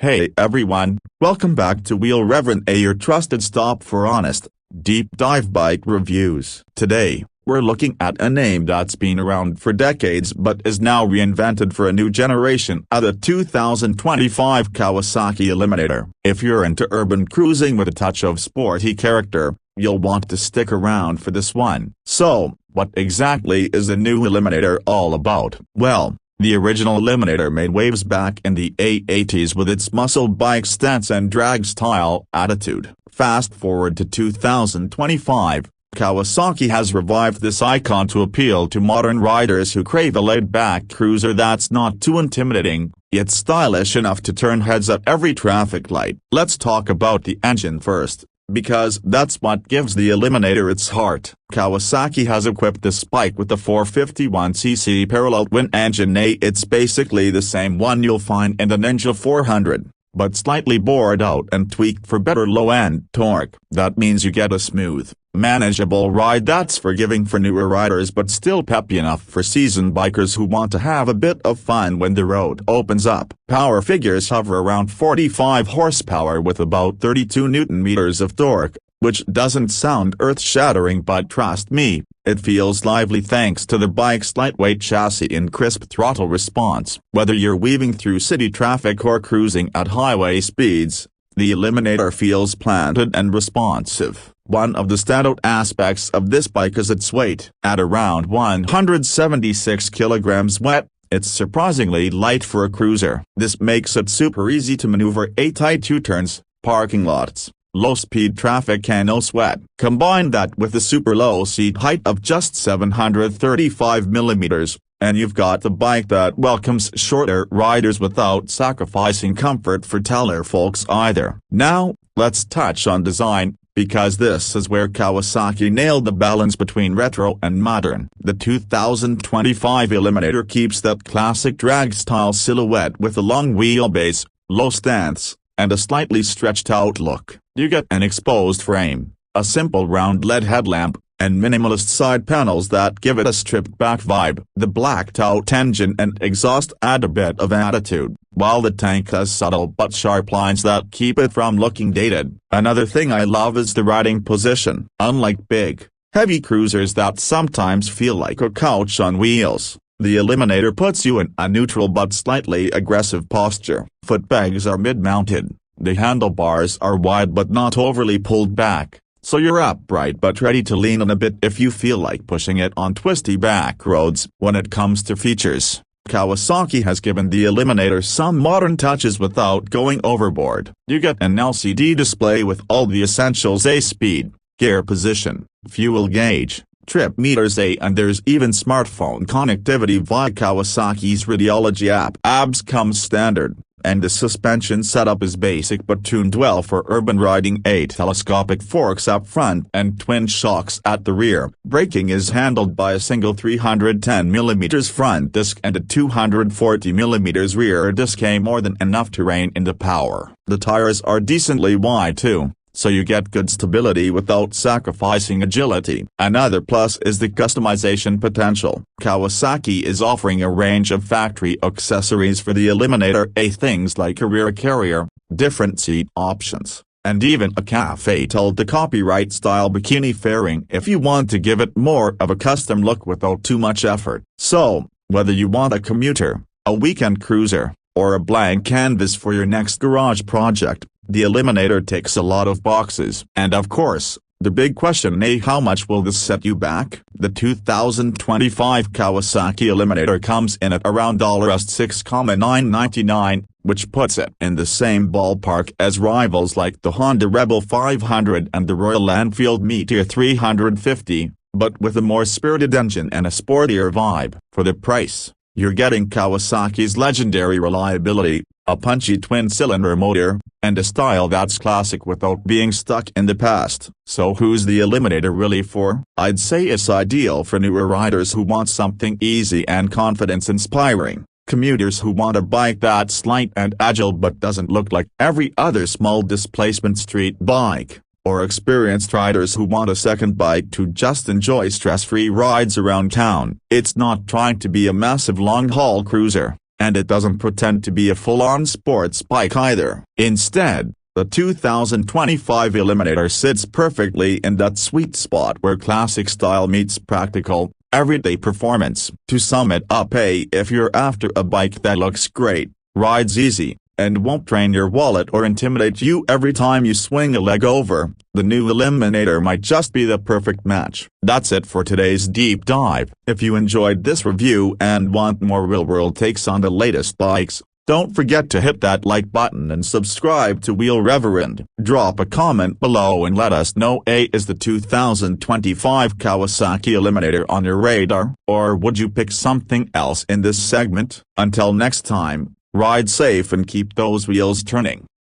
Hey everyone, welcome back to Wheel Reverend A, your trusted stop for honest, deep dive bike reviews. Today, we're looking at a name that's been around for decades but is now reinvented for a new generation at the 2025 Kawasaki Eliminator. If you're into urban cruising with a touch of sporty character, you'll want to stick around for this one. So, what exactly is the new Eliminator all about? Well, the original Eliminator made waves back in the 80s with its muscle bike stance and drag style attitude. Fast forward to 2025, Kawasaki has revived this icon to appeal to modern riders who crave a laid-back cruiser that's not too intimidating, yet stylish enough to turn heads at every traffic light. Let's talk about the engine first, because that's what gives the Eliminator its heart. Kawasaki has equipped this bike with the 451cc parallel twin engine. It's basically the same one you'll find in the Ninja 400, but slightly bored out and tweaked for better low-end torque. That means you get a smooth, manageable ride that's forgiving for newer riders but still peppy enough for seasoned bikers who want to have a bit of fun when the road opens up. Power figures hover around 45 horsepower with about 32 Nm of torque, which doesn't sound earth-shattering, but trust me, it feels lively thanks to the bike's lightweight chassis and crisp throttle response. Whether you're weaving through city traffic or cruising at highway speeds, the Eliminator feels planted and responsive. One of the standout aspects of this bike is its weight. At around 176 kilograms wet, it's surprisingly light for a cruiser. This makes it super easy to maneuver tight U-turns, parking lots, low-speed traffic and no sweat. Combine that with the super low seat height of just 735 mm, and you've got the bike that welcomes shorter riders without sacrificing comfort for taller folks either. Now, let's touch on design, because this is where Kawasaki nailed the balance between retro and modern. The 2025 Eliminator keeps that classic drag-style silhouette with a long wheelbase, low stance, and a slightly stretched-out look. You get an exposed frame, a simple round LED headlamp, and minimalist side panels that give it a stripped-back vibe. The blacked-out engine and exhaust add a bit of attitude, while the tank has subtle but sharp lines that keep it from looking dated. Another thing I love is the riding position. Unlike big, heavy cruisers that sometimes feel like a couch on wheels, the Eliminator puts you in a neutral but slightly aggressive posture. Footpegs are mid-mounted, the handlebars are wide but not overly pulled back, so you're upright but ready to lean on a bit if you feel like pushing it on twisty back roads. When it comes to features, Kawasaki has given the Eliminator some modern touches without going overboard. You get an LCD display with all the essentials: speed, gear position, fuel gauge, trip meters, and there's even smartphone connectivity via Kawasaki's radiology app. ABS comes standard, and the suspension setup is basic but tuned well for urban riding. 8 telescopic forks up front and twin shocks at the rear. Braking is handled by a single 310mm front disc and a 240mm rear disc, more than enough terrain in the power. The tires are decently wide too, so you get good stability without sacrificing agility. Another plus is the customization potential. Kawasaki is offering a range of factory accessories for the Eliminator, things like a rear carrier, different seat options, and even a cafe-tilde copyright-style bikini fairing if you want to give it more of a custom look without too much effort. So, whether you want a commuter, a weekend cruiser, or a blank canvas for your next garage project, the Eliminator ticks a lot of boxes. And of course, the big question: how much will this set you back? The 2025 Kawasaki Eliminator comes in at around $6,999, which puts it in the same ballpark as rivals like the Honda Rebel 500 and the Royal Enfield Meteor 350, but with a more spirited engine and a sportier vibe. For the price, you're getting Kawasaki's legendary reliability, a punchy twin-cylinder motor, and a style that's classic without being stuck in the past. So who's the Eliminator really for? I'd say it's ideal for newer riders who want something easy and confidence-inspiring, commuters who want a bike that's light and agile but doesn't look like every other small displacement street bike, or experienced riders who want a second bike to just enjoy stress-free rides around town. It's not trying to be a massive long-haul cruiser, and it doesn't pretend to be a full-on sports bike either. Instead, the 2025 Eliminator sits perfectly in that sweet spot where classic style meets practical, everyday performance. To sum it up, if you're after a bike that looks great, rides easy, and won't drain your wallet or intimidate you every time you swing a leg over, the new Eliminator might just be the perfect match. That's it for today's deep dive. If you enjoyed this review and want more real-world takes on the latest bikes, don't forget to hit that like button and subscribe to Wheel Reverend. Drop a comment below and let us know, is the 2025 Kawasaki Eliminator on your radar, or would you pick something else in this segment? Until next time, ride safe and keep those wheels turning.